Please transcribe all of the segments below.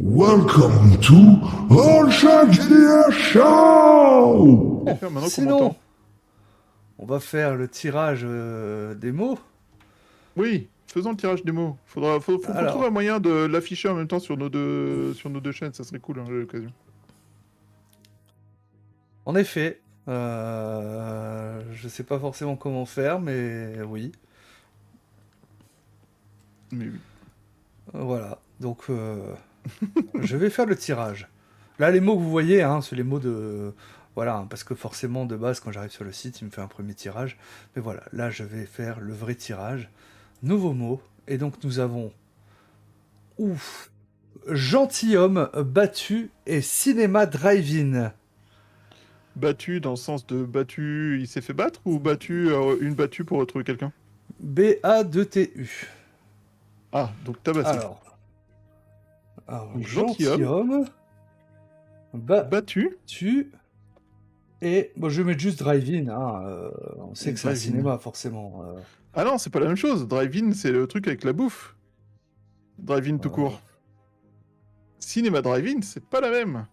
Welcome to All Shark GDR Show! Maintenant qu'on Sinon, m'entend. on va faire le tirage des mots. Oui, faisons le tirage des mots. Faut qu'on trouve Alors, un moyen de l'afficher en même temps sur nos deux chaînes, ça serait cool hein, à l'occasion. en effet, je sais pas forcément comment faire, mais oui. Mais oui. Voilà. Donc, je vais faire le tirage. Là, les mots que vous voyez, hein, c'est les mots de... Voilà, hein, parce que forcément, de base, quand j'arrive sur le site, il me fait un premier tirage. Mais voilà, là, je vais faire le vrai tirage. Nouveaux mots. Et donc, nous avons... Ouf! Gentilhomme battu et cinéma drive-in. Battu dans le sens de battu, il s'est fait battre ou battu, une battue pour retrouver quelqu'un? B-A-2-T-U. Ah, donc tabassé. Alors, Donc gentilhomme, gentilhomme battu battu et bon, je vais mettre juste drive-in. Hein, on sait et que c'est un drive-in. cinéma forcément. Ah non, c'est pas la même chose. Drive-in, c'est le truc avec la bouffe. Drive-in tout Euh, court. Cinéma drive-in, c'est pas la même.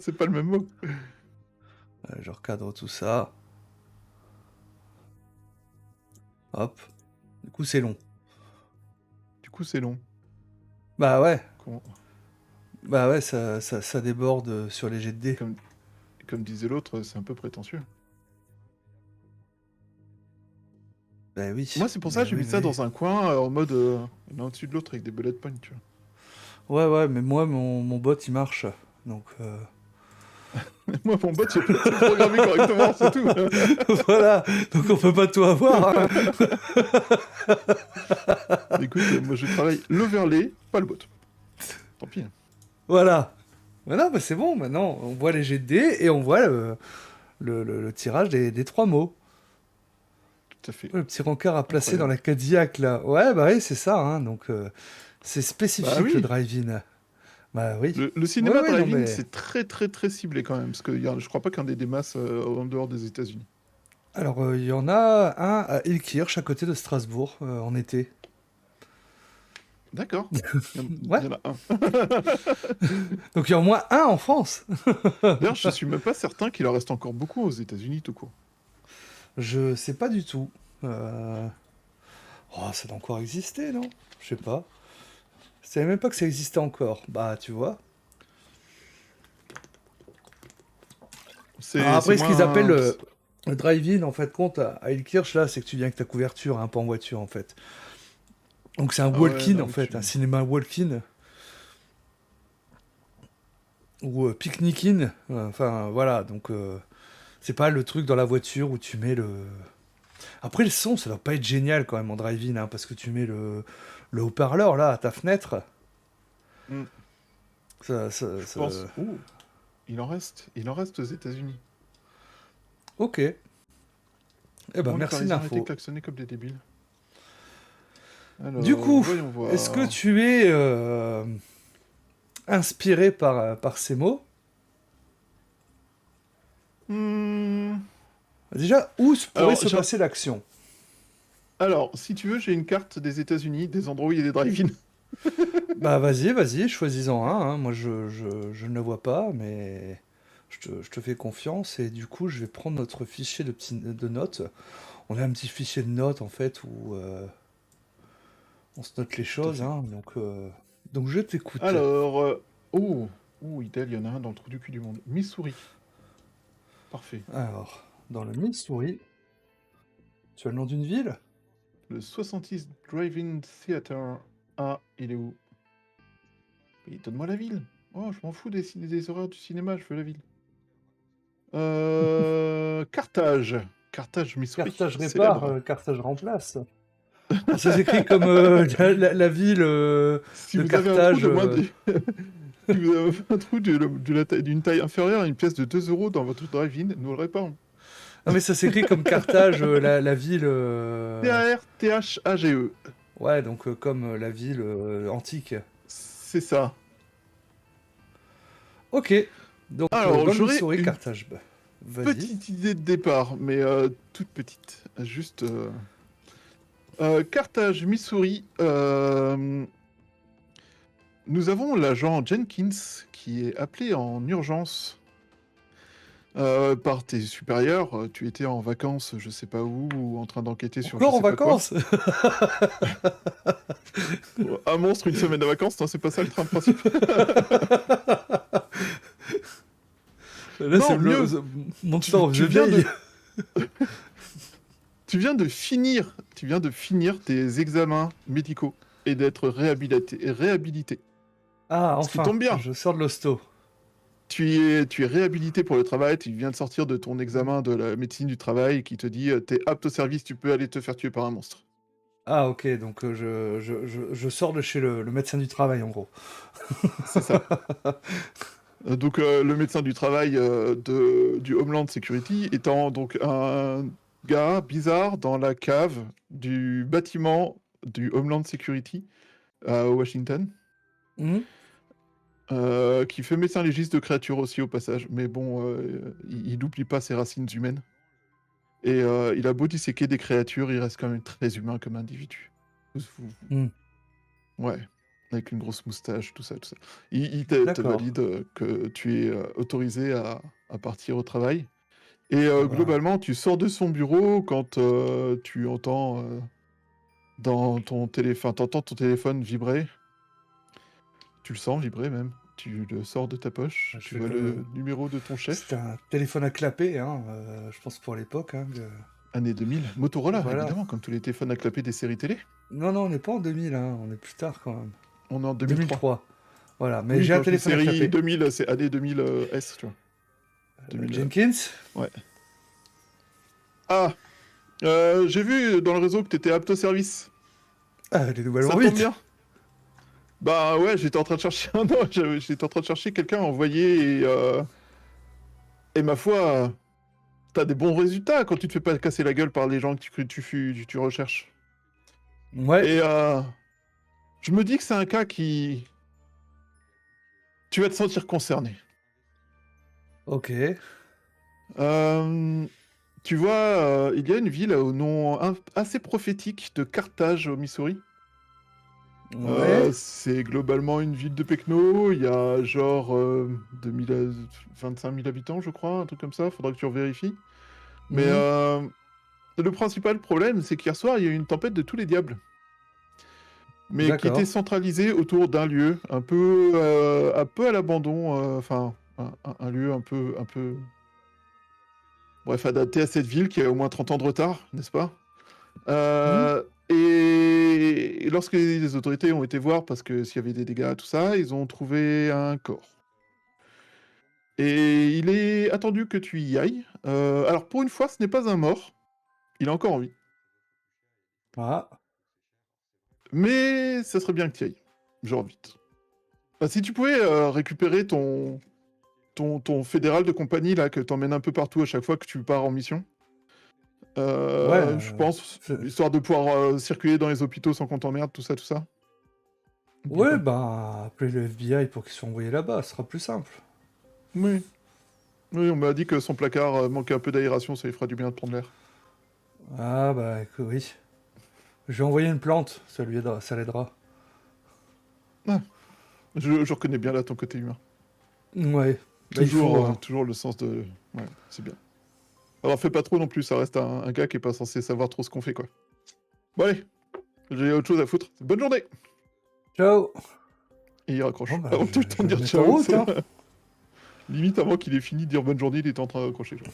C'est pas le même mot. Je recadre tout ça. Hop. Du coup, c'est long. Du coup, c'est long. Bah ouais. Comment- Bah ouais, ça déborde sur les jets de dés. Comme disait l'autre, c'est un peu prétentieux. Bah oui. Moi, c'est pour ça que j'ai mis ça oui. dans un coin en mode l'un au-dessus de l'autre avec des bullet points, tu Ouais, ouais, mais moi, mon bot, il marche. Donc, vois. Moi, mon bot, j'ai pas tout programmé correctement, c'est tout. voilà. Donc, on peut pas tout avoir. Hein. Écoute, moi, je travaille l'overlay, pas le bot. Tant pis. Voilà. Voilà, bah c'est bon, maintenant on voit les jets de dés et on voit le tirage des trois mots. Tout à fait. Le petit rencard à placer dans Incroyable. la Cadillac là. Ouais, bah oui, c'est ça, hein, donc c'est Bah spécifique le oui, drive-in. Bah oui. le Ouais, cinéma ouais, non drive-in, mais. c'est très très très ciblé quand même, parce que je crois pas qu'il y en ait des masses en dehors des États-Unis. Alors, il y en a un à Ilkirch, à côté de Strasbourg, en été. D'accord. Ouais. Il y en a un. Donc il y en a au moins un en France. D'ailleurs, je suis même pas certain qu'il en reste encore beaucoup aux États-Unis tout court. Je sais pas du tout. Euh, Oh, ça doit encore exister, non? Je sais pas. Je savais même pas que ça existait encore. Bah, tu vois. Alors C'est après, ce qu'ils appellent moins. le drive-in, en fait, compte à Ilkirch, là, c'est que tu viens avec ta couverture, un peu en voiture, en fait. Donc c'est un Ah ouais, walk-in, non en mais fait, tu. un cinéma walk-in, ou picnic-in. Enfin, voilà, donc c'est pas le truc dans la voiture où tu mets le... Après, le son, ça doit pas être génial, quand même, en drive-in, hein, parce que tu mets le haut-parleur, là, à ta fenêtre. Hmm, Ça, je pense. Ouh, il en reste aux États-Unis. Ok. Eh ben, Comment les merci de Parisiens arrêtaient de l'info. klaxonner comme des débiles? Du Alors, coup, voyons est-ce que voir. tu es inspiré par ces mots? Hmm, Déjà, où pourrait Alors, se passer l'action? si tu veux, j'ai une carte des États-Unis, des endroits où il y a des drive-in. Bah vas-y, choisis-en un. Hein. Moi, je ne le vois pas, mais je te fais confiance. Et du coup, je vais prendre notre fichier de notes. On a un petit fichier de notes, en fait, où on se note les Tout à choses. fait. Hein. Donc, je t'écoute. Alors, Idel, il y en a un dans le trou du cul du monde. Missouri. Parfait. Alors, dans le Missouri, tu as le nom d'une ville? Le 66 Drive-In Theater. Ah, il est où? Mais donne-moi la ville. Oh, je m'en fous des horaires du cinéma, je veux la ville. Carthage. Carthage, Missouri. Carthage répare, Célèbre. Carthage remplace. Alors, ça s'écrit comme la ville Si de vous avez un trou Carthage. de moins de... Si vous avez un trou d'une taille inférieure à une pièce de 2 euros dans votre drive-in, nous le réparons. Non, mais ça s'écrit comme Carthage, la ville. Carthage. Ouais, donc comme la ville antique. C'est ça. Ok, donc Alors, dans le j'aurais Missouri, une Carthage. Bah, vas-y. petite idée de départ, mais toute petite. Juste Carthage, Missouri. Nous avons l'agent Jenkins qui est appelé en urgence par tes supérieurs. Tu étais en vacances, je sais pas où, ou en train d'enquêter sur je Encore en sais pas quoi. vacances? Un monstre, une semaine de vacances, non, c'est pas ça le train de principe. Là, Non, c'est mieux. Monster of Tu the viens Bay. Tu viens de finir tes examens médicaux et d'être réhabilité. Ah, Ce qui enfin, tombe bien. je sors de l'hosto. Tu es réhabilité pour le travail, tu viens de sortir de ton examen de la médecine du travail qui te dit t'es apte au service, tu peux aller te faire tuer par un monstre. Ah, ok, donc je sors de chez le médecin du travail, en gros. C'est ça. Donc le médecin du travail du Homeland Security étant donc un gars bizarre dans la cave du bâtiment du Homeland Security à Washington. Mhm. Qui fait médecin légiste de créatures aussi au passage, mais bon, il n'oublie pas ses racines humaines. Et il a beau disséquer des créatures, il reste quand même très humain comme individu. Hmm. Ouais, avec une grosse moustache, tout ça, tout ça. Il te D'accord. valide que tu es autorisé à partir au travail. Et Ah bah, globalement, tu sors de son bureau quand tu entends dans ton téléphone, t'entends ton téléphone vibrer. Tu le sens vibrer même. Tu le sors de ta poche, je tu vais vois le... le numéro de ton C'était chef. un téléphone à clapper, hein, je pense pour l'époque. Hein, Année 2000. Motorola, Voilà. évidemment, comme tous les téléphones à clapper des séries télé. Non, non, on n'est pas en 2000, hein, on est plus tard quand même. On est en 2003. 2003. Voilà, mais Oui, j'ai un quand je dis téléphone à série clapper. 2000, c'est année 2000 S, tu vois. 2000, Jenkins? ouais. Ah, j'ai vu dans le réseau que t'étais apte au service. Ah, les nouvelles Ça vont tombe vite. bien. Bah ouais, j'étais en train de chercher non, j'étais en train de chercher quelqu'un à envoyer et ma foi, t'as des bons résultats quand tu te fais pas casser la gueule par les gens que tu recherches. Ouais, Et je me dis que c'est un cas qui... Tu vas te sentir concerné. ok. Euh, Tu vois, il y a une ville au nom assez prophétique de Carthage, au Missouri. Ouais. C'est globalement une ville de Pecno. Il y a genre 25 000 habitants, je crois, un truc comme ça. Faudra que tu revérifies. Mais Mhm. le principal problème, c'est qu'hier soir, il y a eu une tempête de tous les diables. Mais qui était D'accord. centralisée autour d'un lieu un peu à l'abandon. Enfin, un lieu un peu... Bref, adapté à cette ville qui a au moins 30 ans de retard, n'est-ce pas? Mhm. Et lorsque les autorités ont été voir, parce que s'il y avait des dégâts, tout ça, ils ont trouvé un corps. Et il est attendu que tu y ailles. Alors pour une fois, ce n'est pas un mort. Il est encore en vie. Ah. Mais ça serait bien que tu y ailles. Genre vite. Bah, si tu pouvais récupérer ton fédéral de compagnie, là, que t'emmènes un peu partout à chaque fois que tu pars en mission. Ouais. Je pense, histoire de pouvoir circuler dans les hôpitaux sans qu'on t'emmerde, tout ça, tout ça. N'oublie Ouais, pas. bah, appelez le FBI pour qu'ils soient envoyés là-bas, ce sera plus simple. Oui. Oui, on m'a dit que son placard manquait un peu d'aération, ça lui fera du bien de prendre l'air. Ah, bah, écoute, oui. Je vais envoyer une plante, ça lui aidera, ça l'aidera. Ah, je reconnais bien là ton côté humain. Ouais. Bah, il faut, hein. Toujours le sens de... Ouais, c'est bien. Alors fais pas trop non plus, ça reste un gars qui est pas censé savoir trop ce qu'on fait, quoi. Bon allez, j'ai autre chose à foutre. Bonne journée. Ciao. Et il Bon, raccroche. bah, Avant que tu aies le je temps de vais me dire mettre en ciao, route, hein. limite avant qu'il ait fini de dire bonne journée, il était en train de raccrocher. Genre.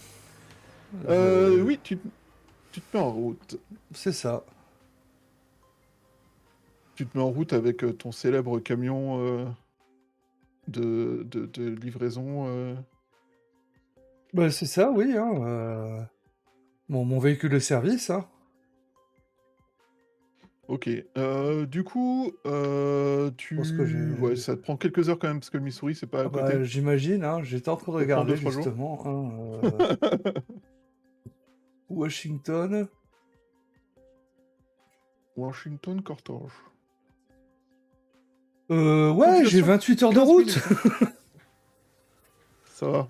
Je... Oui, tu te mets en route. C'est ça. Tu te mets en route avec ton célèbre camion de livraison. Bah, c'est ça, oui, hein. Mon véhicule de service, hein. Ok. Du coup, Je pense que Ouais, j'ai... ça te prend quelques heures quand même, parce que le Missouri, c'est pas à Ah côté. bah, j'imagine, hein. J'étais en train de Ça te prend regarder, 2-3 jours. justement, hein, Washington. Washington, Carthage. Ouais, j'ai Population 28 heures de 15 000 route. habitants. Ça va.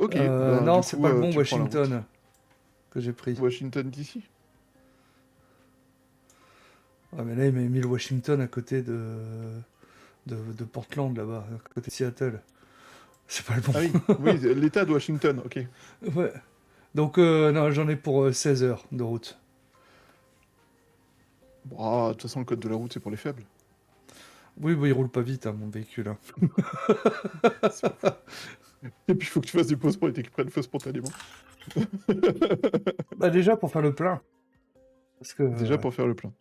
Ok, bah Non, du c'est coup, pas le bon tu prends la route. Washington. que j'ai pris. Washington DC. Ouais, mais là, il m'a mis le Washington à côté de Portland, là-bas, à côté de Seattle. C'est pas le bon. Ah oui, oui, l'État de Washington, ok. Ouais. Donc, non, j'en ai pour 16 heures de route. Bon, ah, de toute façon, le code de la route, c'est pour les faibles. Oui, bah, il roule pas vite, hein, mon véhicule. Hein. Et puis, il faut que tu fasses des pauses pour les qui prennent feu spontanément. Bah, déjà, pour faire le plein. Parce que... Déjà pour faire le plein.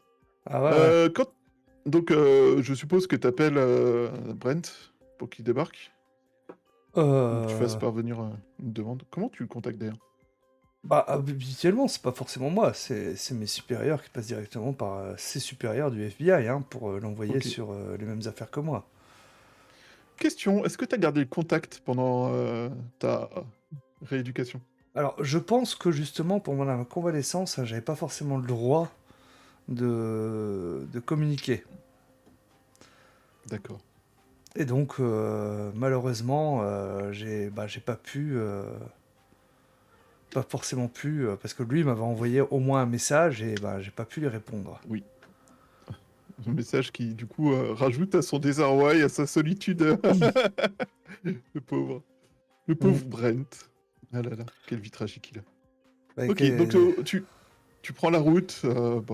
Ah ouais, ouais. Donc, je suppose que tu appelles Brent pour qu'il débarque. Ou que tu fasses parvenir une demande. Comment tu le contactes d'ailleurs? Bah, habituellement, c'est pas forcément moi, c'est mes supérieurs qui passent directement par ces supérieurs du FBI hein, pour l'envoyer Ok. sur les mêmes affaires que moi. Question, est-ce que tu as gardé le contact pendant ta rééducation? Alors, je pense que justement, pour mon convalescence, hein, j'avais pas forcément le droit de communiquer. D'accord. Et donc, malheureusement, j'ai pas pu, pas forcément pu, parce que lui m'avait envoyé au moins un message et bah, j'ai pas pu lui répondre. Oui. Un message qui, du coup, rajoute à son désarroi et à sa solitude. Le pauvre. Le pauvre Brent. Ah là là, quelle vie tragique il a. Bah, Ok, donc tu prends la route.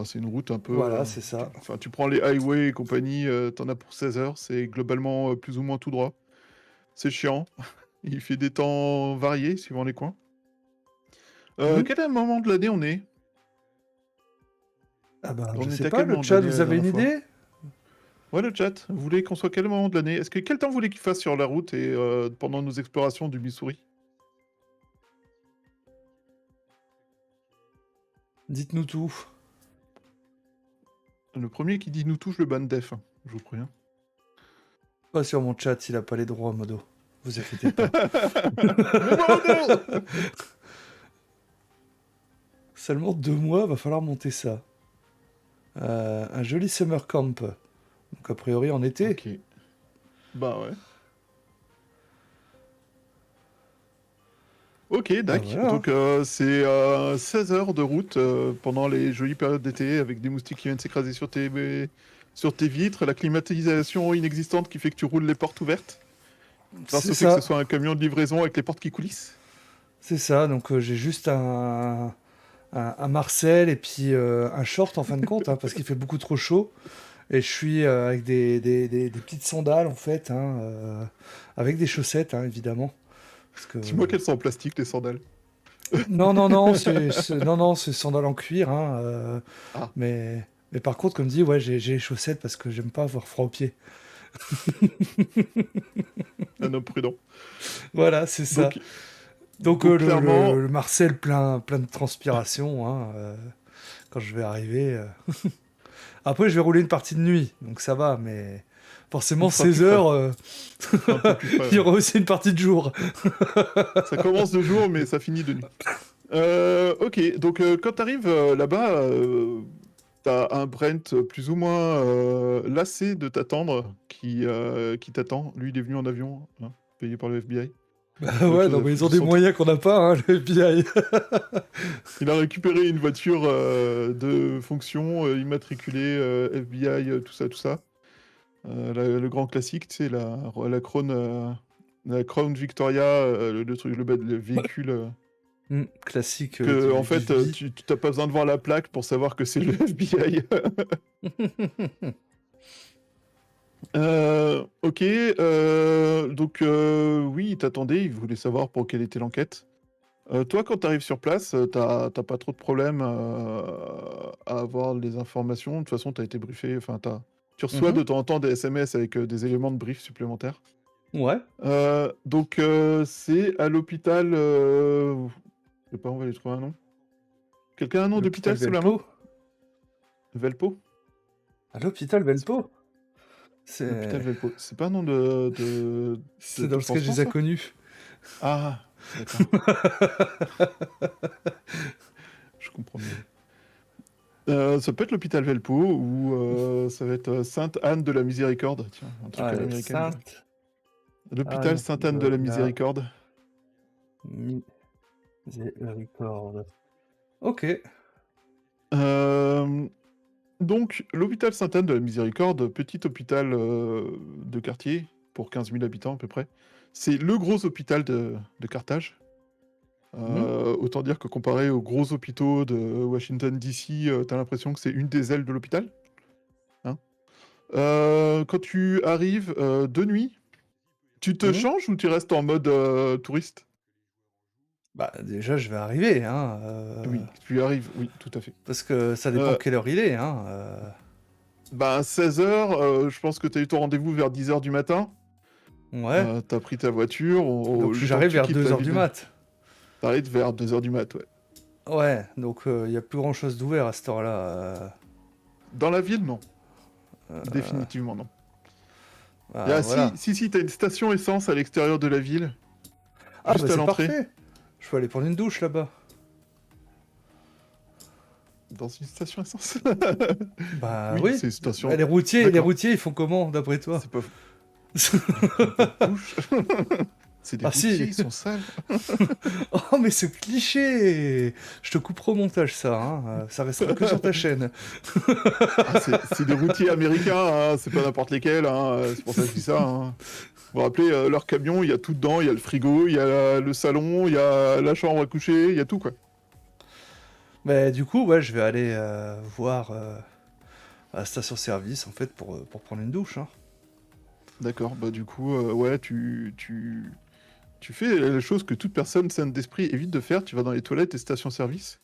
C'est une route un peu... Voilà, c'est ça. Enfin, tu prends les highways et compagnie. T'en as pour 16 heures. C'est globalement plus ou moins tout droit. C'est chiant. Il fait des temps variés suivant les coins. Quel est le moment de l'année on est? Ah bah, On je sais était à pas, quel le moment de chat, l'année vous la avez une dernière fois? idée? Ouais, le chat. Vous voulez qu'on soit quel moment de l'année? Quel temps vous voulez qu'il fasse sur la route et pendant nos explorations du Missouri? Dites-nous tout. Le premier qui dit nous touche le ban def, hein, je vous préviens. Pas sur mon chat, il a pas les droits, Modo. Vous inquiétez pas. Mais Modo! Seulement 2 mois, va falloir monter ça. Un joli summer camp. Donc a priori en été. Ok. Bah ouais. Ok, Bah dac. voilà. Donc c'est 16 heures de route pendant les jolies périodes d'été avec des moustiques qui viennent s'écraser sur tes vitres, la climatisation inexistante qui fait que tu roules les portes ouvertes. Grâce C'est au fait que ce ça. soit un camion de livraison avec les portes qui coulissent. C'est ça. Donc j'ai juste un Marcel et puis un short en fin de compte, hein, parce qu'il fait beaucoup trop chaud. Et je suis avec des petites sandales en fait, hein, avec des chaussettes hein, évidemment. Parce que... Dis-moi qu'elles sont en plastique, les sandales. Non, non, non, c'est sandales en cuir. Hein, Ah, mais par contre, comme dit, ouais, j'ai les chaussettes parce que j'aime pas avoir froid aux pieds. un homme prudent. Voilà, c'est ça. Donc, Donc clairement, le Marcel plein de transpiration hein, quand je vais arriver. Après, je vais rouler une partie de nuit, donc ça va, mais forcément, il fera 16 plus frais. heures, Il fera un peu plus frais, il y ouais. aura aussi une partie de jour. Ça commence de jour, mais ça finit de nuit. Ok, donc quand t'arrives là-bas, t'as un Brent plus ou moins lassé de t'attendre qui t'attend. Lui, il est venu en avion, hein, payé par le FBI. Bah Il a autre ouais, chose non, à mais ils foutre ont de des son moyens qu'on n'a pas, hein, le FBI. Il a récupéré une voiture de fonction immatriculée FBI, tout ça, tout ça. Le grand classique, tu sais, la Crown Victoria, le truc, le véhicule Classique que, en du fait, SBI. tu t'as pas besoin de voir la plaque pour savoir que c'est le FBI. Ok, donc oui, il t'attendait, il voulait savoir pour quelle était l'enquête. Toi, quand tu arrives sur place, t'as pas trop de problème à avoir les informations. De toute façon, tu as été briefé. Enfin, tu reçois de temps en temps des SMS avec des éléments de brief supplémentaires. Ouais. Donc, c'est à l'hôpital. Je sais pas, on va aller trouver un nom. Quelqu'un a un nom L'hôpital d'hôpital sous la main? Velpo. Velpo? À l'hôpital C'est- Velpo. L'hôpital C'est Velpo. C'est pas un nom c'est dans de le sketch pansement, des ça? inconnus. Ah, d'accord. Je comprends mieux. Ça peut être l'hôpital Velpo ou ça va être Sainte-Anne de la Miséricorde. Tiens, un truc à Allez, l'américaine. Sainte L'hôpital Anne Sainte-Anne de de la la Miséricorde. Miséricorde. Ok. Euh, Donc, l'hôpital Sainte-Anne de la Miséricorde, petit hôpital de quartier, pour 15 000 habitants à peu près, c'est le gros hôpital de Carthage. Mhm. Autant dire que comparé aux gros hôpitaux de Washington DC, t'as l'impression que c'est une des ailes de l'hôpital. Hein. Quand tu arrives de nuit, tu te Mhm. changes ou tu restes en mode touriste? Bah, déjà, je vais arriver, hein, Oui, tu y arrives, oui, tout à fait. parce que ça dépend Euh, quelle heure il est, hein. Bah, 16h, je pense que tu as eu ton rendez-vous vers 10h du matin. Ouais. T'as pris ta voiture, Donc le temps que j'arrive tu vers quittes 2 la heures du ville. mat. T'arrives vers 2h du mat, ouais. Ouais, donc il y a plus grand chose d'ouvert à cette heure-là. Dans la ville, non. Euh, Définitivement, non. bah, voilà. Si, t'as une station essence à l'extérieur de la ville, Ah bah juste à c'est l'entrée, parfait. Je peux aller prendre une douche là-bas. dans une station essence. Bah Oui, oui. c'est une Bah, station. les D'accord. routiers, ils font comment, d'après toi? C'est pas fou. Ils prennent pas de douche. C'est des Ah routiers, si. ils sont sales. Oh mais ce cliché! Je te couperai au montage ça, hein. Ça restera que sur ta chaîne. Ah, c'est des routiers américains, hein, c'est pas n'importe lesquels, hein, c'est pour ça que je dis ça. Hein. Vous vous rappelez, leur camion, il y a tout dedans, il y a le frigo, il y a le salon, il y a la chambre à coucher, il y a tout quoi. Mais du coup, ouais, je vais aller voir à la station-service en fait pour prendre une douche, hein. D'accord, bah du coup, ouais, tu fais la chose que toute personne saine d'esprit évite de faire, tu vas dans les toilettes et stations-service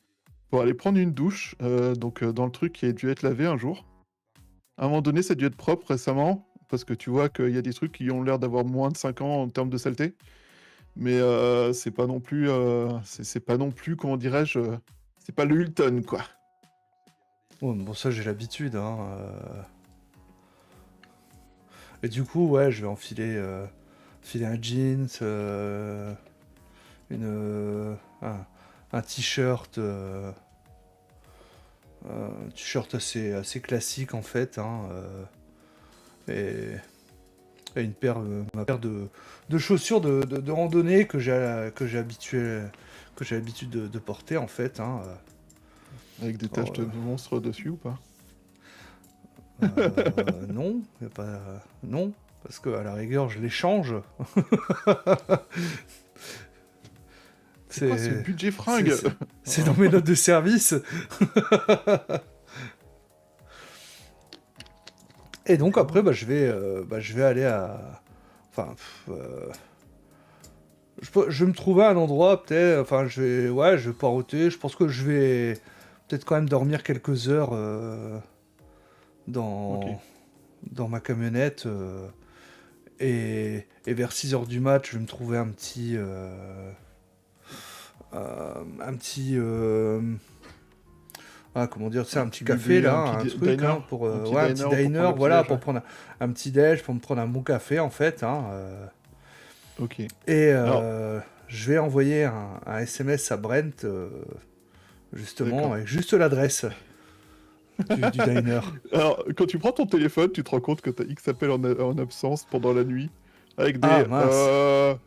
pour aller prendre une douche, dans le truc qui a dû être lavé un jour. À un moment donné, ça a dû être propre récemment, parce que tu vois qu'il y a des trucs qui ont l'air d'avoir moins de 5 ans en termes de saleté. Mais c'est pas non plus, c'est pas non plus, comment dirais-je, c'est pas le Hilton, quoi. Oh, bon, ça j'ai l'habitude, hein. Et du coup, ouais, je vais filer un jeans, une, un t-shirt, un t-shirt assez classique en fait, hein, et ma paire de chaussures de randonnée que j'ai l'habitude de porter en fait, hein. Avec des taches Alors, de monstres dessus ou pas? non, y a pas, non, parce que à la rigueur je les change. C'est quoi ce C'est budget fringue? c'est dans mes notes de service. Et donc après, je vais aller à... Enfin, je vais me trouver un endroit, peut-être... Enfin, je vais poireauter. Je pense que je vais peut-être quand même dormir quelques heures Ok. dans ma camionnette. Et vers 6 heures du mat, je vais me trouver un petit... ah, comment dire, c'est un petit café là, Un petit un truc, diner? hein, pour Un petit ouais, un diner petit pour prendre diner, le petit voilà, déj, pour ouais. prendre un petit déj, pour me prendre un bon café en fait, hein, Ok. et Alors, je vais envoyer un SMS à Brent justement d'accord. avec juste l'adresse du diner. Alors, quand tu prends ton téléphone, tu te rends compte que t'as X appels en absence pendant la nuit. Avec Ah des... mince.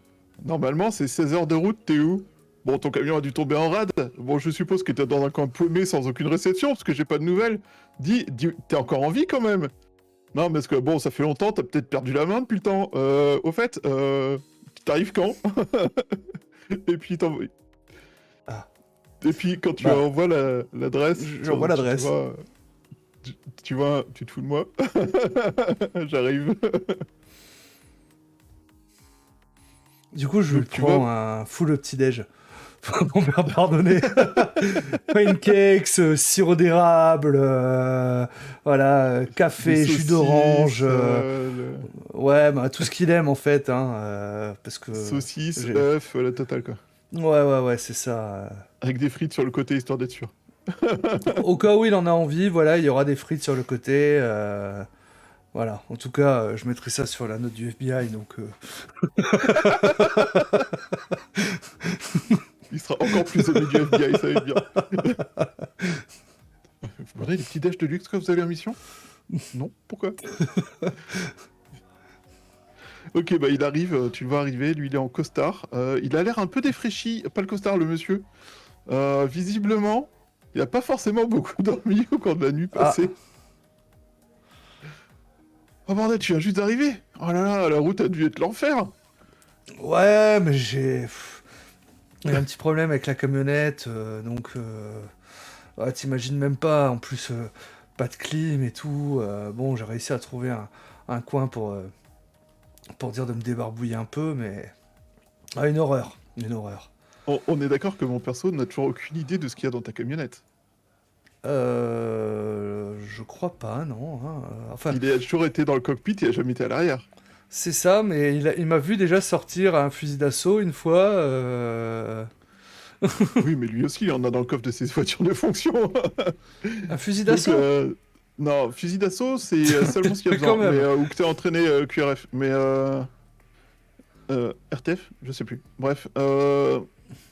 Normalement, c'est 16 heures de route, t'es où? Bon, ton camion a dû tomber en rade. Bon, je suppose que t'es dans un coin paumé sans aucune réception, parce que j'ai pas de nouvelles. T'es encore en vie quand même? Non, parce que bon, ça fait longtemps, t'as peut-être perdu la main depuis le temps. Au fait, t'arrives quand? Et puis, Ah, et puis quand tu bah, envoies l'adresse, j'envoie tu l'adresse. vois, tu te fous de moi? J'arrive. Du coup, je Donc tu vas, prends un full petit déj. Pour me faire pardonner. Pancakes, sirop d'érable, voilà, des café, jus saucisses, d'orange, ouais, bah, tout ce qu'il aime en fait, hein, parce que saucisses, j'ai... œufs, la totale quoi. Ouais, c'est ça. Avec des frites sur le côté histoire d'être sûr. Au cas où il en a envie, voilà, il y aura des frites sur le côté. Voilà, en tout cas, je mettrai ça sur la note du FBI, donc... Il sera encore plus aimé du FBI, ça va être bien. Vous prenez des petits déj de luxe quand vous allez en mission? Non? Pourquoi? Ok, bah il arrive, tu le vois arriver, lui il est en costard. Il a l'air un peu défraîchi, pas le costard, le monsieur. Visiblement, Il a pas forcément beaucoup dormi au cours de la nuit Ah, passée. Oh bordel, tu viens juste d'arriver. Oh là là, la route a dû être l'enfer. ouais, mais il y a un petit problème avec la camionnette, donc ouais, t'imagines même pas, en plus, pas de clim et tout. Bon, j'ai réussi à trouver un coin pour dire de me débarbouiller un peu, mais... Ah, une horreur, une horreur. On est d'accord que mon perso n'a toujours aucune idée de ce qu'il y a dans ta camionnette. Je crois pas, non, hein, enfin, Il a toujours été dans le cockpit, il a jamais été à l'arrière. c'est ça, mais il m'a vu déjà sortir un fusil d'assaut une fois. Oui, mais lui aussi, il en a dans le coffre de ses voitures de fonction. Un fusil Donc, d'assaut? non, fusil d'assaut, c'est seulement ce qu'il y a Mais quand besoin. Mais, même. ou que t'es entraîné QRF. Mais RTF, je sais plus. Bref.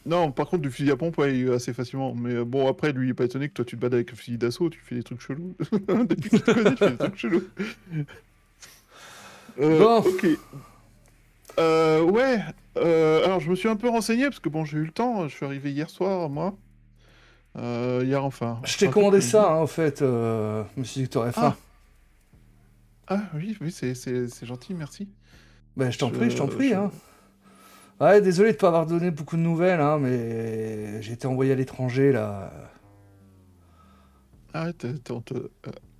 Non, par contre, du fusil à pompe, ouais, il est assez facilement. Mais bon, après, lui, il est pas étonné que toi, tu te bats avec un fusil d'assaut, tu fais des trucs chelous. Depuis qu'il te connaît, tu fais des trucs chelous. Bon, Ok. Ouais. Alors, je me suis un peu renseigné, parce que bon, j'ai eu le temps. Je suis arrivé hier soir, moi. Hier, enfin. je t'ai Fin commandé d'après-midi. ça, hein, en fait. Je me suis dit que t'aurais faim. Ah! Ah, oui, oui, c'est gentil, merci. Ben, je t'en prie, Je... hein. Ouais, désolé de pas avoir donné beaucoup de nouvelles, hein, mais j'ai été envoyé à l'étranger, là. Ah,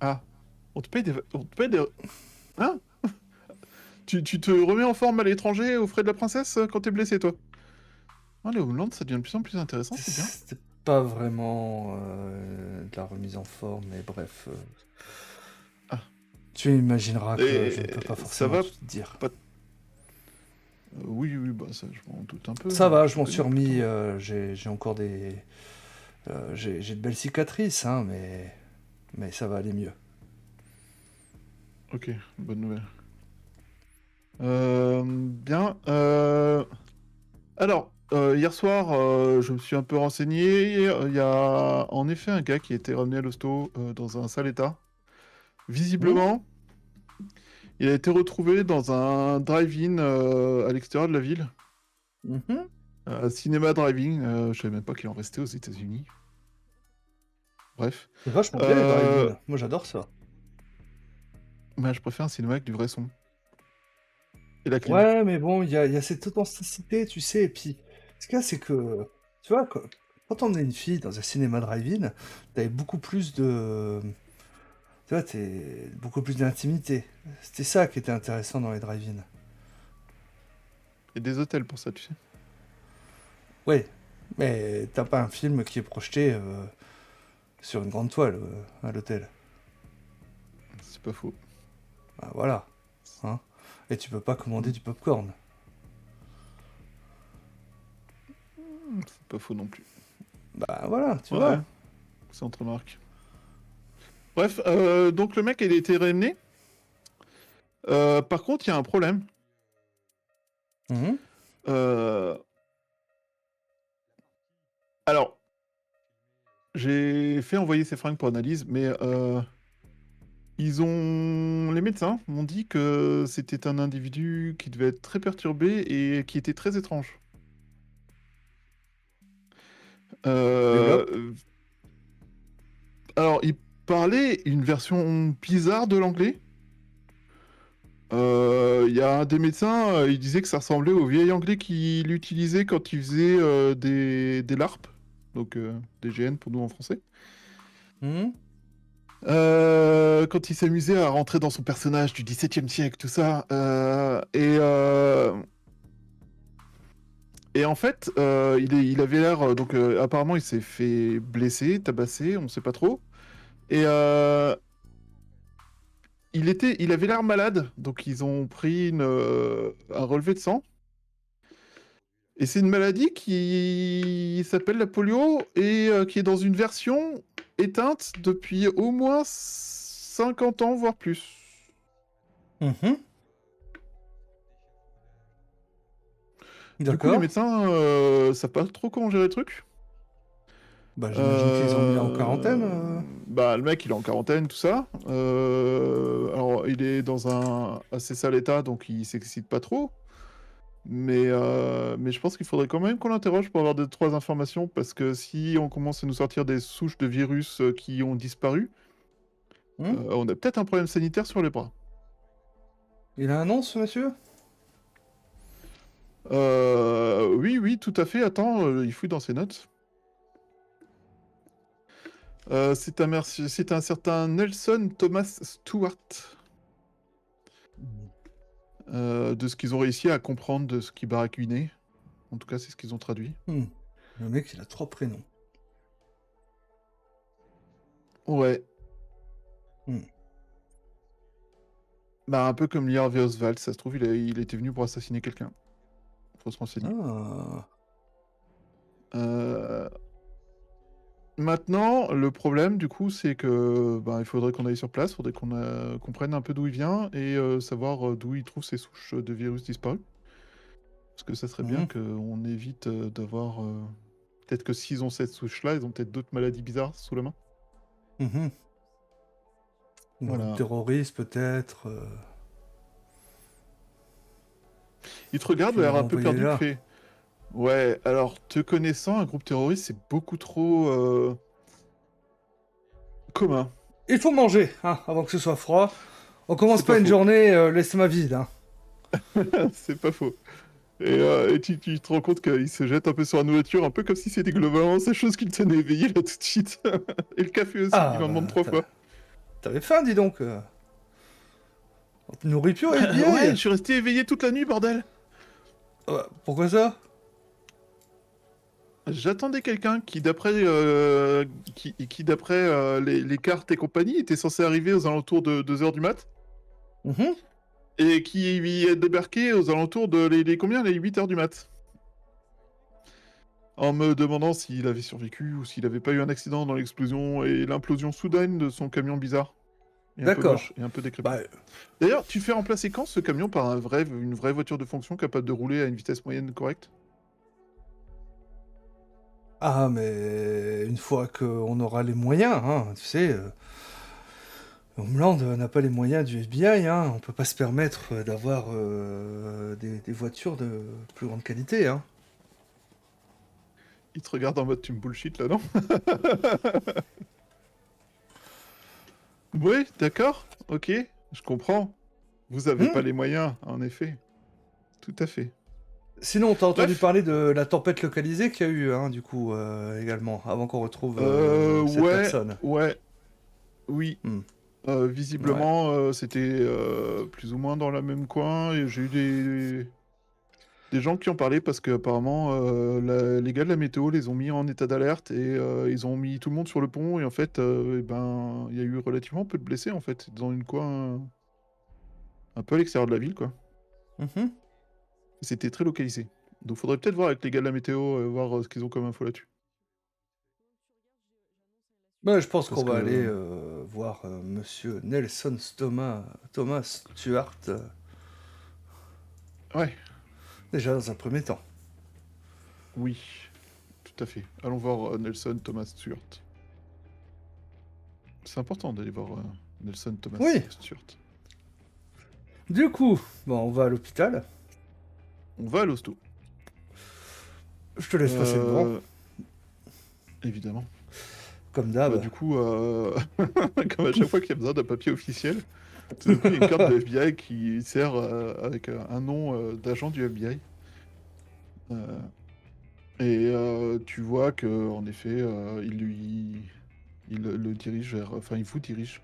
ah, on te paye des... On te paye des... Hein? Tu te remets en forme à l'étranger aux frais de la princesse quand t'es blessé, toi? Ah, les Homeland, ça devient de plus en plus intéressant, c'est bien. C'était pas vraiment de la remise en forme, mais bref. Ah, Tu imagineras que je ne peux et pas ça forcément va tout te dire. pas... oui, oui, bah ça, je m'en doute un peu. Ça va, Je je te m'en connais suis depuis remis, longtemps. j'ai encore des... j'ai de belles cicatrices, hein, mais ça va aller mieux. Ok, bonne nouvelle. Bien. Alors, hier soir, je me suis un peu renseigné. Il y a en effet un gars qui a été ramené à l'hosto dans un sale état. Hmm. Visiblement, il a été retrouvé dans un drive-in à l'extérieur de la ville. Mhm. Un cinéma drive-in. Je savais même pas qu'il en restait aux États-Unis. Bref. C'est vachement bien les Euh, drive-in, moi j'adore ça. je préfère un cinéma avec du vrai son. Et la clim. Ouais, mais bon, il y a cette authenticité, tu sais, et puis, ce qu'il y a, c'est que, tu vois, quand on emmenait une fille dans un cinéma drive-in, t'avais beaucoup plus de... Tu vois, beaucoup plus d'intimité. C'était ça qui était intéressant dans les drive-in. Il y a des hôtels pour ça, tu sais. Ouais, mais t'as pas un film qui est projeté sur une grande toile à l'hôtel. C'est pas faux. Bah voilà, hein. Et tu peux pas commander du popcorn. C'est pas faux non plus. Bah voilà, tu Ouais, vois. c'est entre marques. Bref, donc le mec, il a été ramené. Par contre, il y a un problème. Mhm. Euh, Alors, j'ai fait envoyer ses fringues pour analyse, mais les médecins m'ont dit que c'était un individu qui devait être très perturbé et qui était très étrange. Développe. Euh, Alors, il parlait une version bizarre de l'anglais. Il y a un des médecins, il disait que ça ressemblait au vieil anglais qu'il utilisait quand il faisait des LARP, donc des GN pour nous en français. Mhm. Quand il s'amusait à rentrer dans son personnage du XVIIe siècle, tout ça. Et en fait, il avait l'air. Donc, apparemment, il s'est fait blesser, tabasser, on sait pas trop. Et il avait l'air malade, donc ils ont pris un relevé de sang. Et c'est une maladie qui s'appelle la polio et qui est dans une version éteinte depuis au moins 50 ans, voire plus. Mhm. Du coup, les D'accord. médecins savent pas trop comment gérer le truc. Bah j'imagine qu'ils ont mis en quarantaine. Bah, le mec, il est en quarantaine, tout ça. Alors, il est dans un assez sale état, donc il s'excite pas trop. Mais je pense qu'il faudrait quand même qu'on l'interroge pour avoir 2-3 informations, parce que si on commence à nous sortir des souches de virus qui ont disparu, on a peut-être un problème sanitaire sur les bras. Il a un nom, ce monsieur? Oui, oui, tout à fait. Attends, il fouille dans ses notes. C'est un certain Nelson Thomas Stewart. De ce qu'ils ont réussi à comprendre de ce qui baragouinait. En tout cas, c'est ce qu'ils ont traduit. Le mec, il a 3 prénoms. Ouais. Hmm. Bah, un peu comme Lee Harvey Oswald, ça se trouve, il était venu pour assassiner quelqu'un. Faut se renseigner. Ah. Maintenant, le problème, du coup, c'est que il faudrait qu'on aille sur place, faudrait qu'on comprenne un peu d'où il vient et savoir d'où il trouve ces souches de virus disparus. Parce que ça serait bien qu'on évite d'avoir... Peut-être que s'ils ont cette souche-là, ils ont peut-être d'autres maladies bizarres sous la main. Voilà. Terroriste, peut-être. Il te regarde, Qui l'air l'a un peu envoyé perdu, là. il fait... Ouais, alors, te connaissant, un groupe terroriste, c'est beaucoup trop... commun. Il faut manger, hein, avant que ce soit froid. On commence C'est pas pas une faux. journée l'estomac vide, hein. C'est pas faux. Et tu te rends compte qu'il se jette un peu sur la nourriture, un peu comme si c'était globalement sa chose qui le tenait éveillé là tout de suite. Et le café aussi, il en demande 3 fois. T'avais faim, dis donc. On te nourrit plus, FBI. Ouais, je suis resté éveillé toute la nuit, bordel. Pourquoi ça? J'attendais quelqu'un qui, d'après les cartes et compagnie, était censé arriver aux alentours de 2h du mat. Et qui est débarqué aux alentours de les combien, les 8h du mat. En me demandant s'il avait survécu ou s'il avait pas eu un accident dans l'explosion et l'implosion soudaine de son camion bizarre. Et un peu D'accord. moche et un peu décrépit. D'ailleurs, tu fais remplacer quand ce camion par une vraie voiture de fonction capable de rouler à une vitesse moyenne correcte? Ah, mais une fois qu'on aura les moyens, hein, tu sais, Homeland n'a pas les moyens du FBI, hein, on peut pas se permettre d'avoir des voitures de plus grande qualité, hein. Il te regarde en mode tu me bullshit là, non? Oui, d'accord, ok, je comprends. Vous avez pas les moyens, en effet. Tout à fait. Sinon, t'as entendu Bref. parler de la tempête localisée qu'il y a eu, hein, du coup, également, avant qu'on retrouve cette personne. Ouais, oui. Visiblement, c'était plus ou moins dans le même coin, et j'ai eu des gens qui ont parlé parce qu'apparemment, les gars de la météo les ont mis en état d'alerte et ils ont mis tout le monde sur le pont, et en fait, il y a eu relativement peu de blessés, en fait, dans une coin un peu à l'extérieur de la ville, quoi. C'était très localisé. Donc faudrait peut-être voir avec les gars de la météo, voir ce qu'ils ont comme info là-dessus. Je pense Parce qu'on va que- aller voir monsieur Nelson Thomas Stewart, Ouais, déjà dans un premier temps. oui, tout à fait. Allons voir Nelson Thomas Stewart. C'est important d'aller voir Nelson Thomas Oui. Stewart. Du coup, on va à l'hôpital. On va à l'hosto. Je te laisse passer devant, Évidemment. comme d'hab. Du coup, comme à chaque fois qu'il y a besoin d'un papier officiel, tout d'un coup, il y a une carte de FBI qui sert avec un nom d'agent du FBI. Tu vois que, en effet, il le dirige vers, enfin, il vous dirige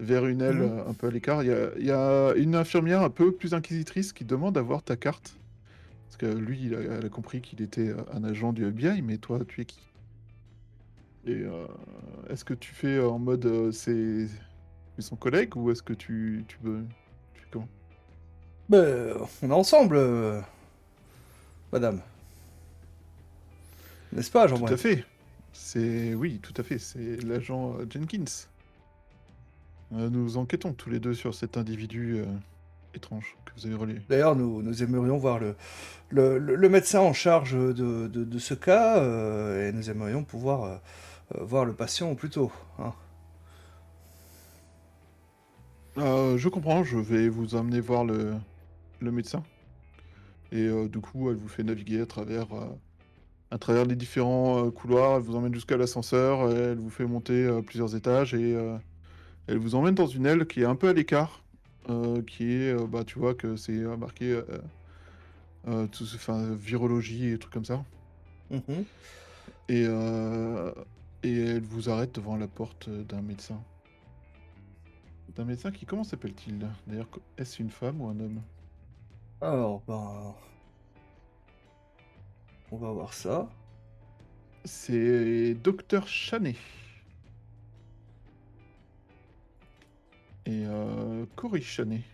vers une aile un peu à l'écart. Il y a une infirmière un peu plus inquisitrice qui demande à voir ta carte. Parce que lui, elle a compris qu'il était un agent du FBI, mais toi, tu es qui? Et est-ce que tu fais en mode c'est son collègue, ou est-ce que tu veux... Tu fais comment? On est ensemble, madame. N'est-ce pas, Tout Jean-Baptiste? à fait. Oui, tout à fait. C'est l'agent Jenkins. Nous enquêtons tous les deux sur cet individu étrange que vous avez relayé. D'ailleurs, nous aimerions voir le médecin en charge de ce cas, et nous aimerions pouvoir voir le patient au plus tôt, hein. Je comprends, je vais vous amener voir le médecin. Et du coup, elle vous fait naviguer à travers les différents couloirs. Elle vous emmène jusqu'à l'ascenseur. Elle vous fait monter plusieurs étages et elle vous emmène dans une aile qui est un peu à l'écart, qui est, bah, tu vois que c'est marqué enfin, virologie et trucs comme ça. Mhm. Et, et elle vous arrête devant la porte d'un médecin. D'un médecin qui, comment s'appelle-t-il? D'ailleurs, est-ce une femme ou un homme? Alors, ben, on va voir ça. C'est Docteur Chanet. Et Cory Chanet.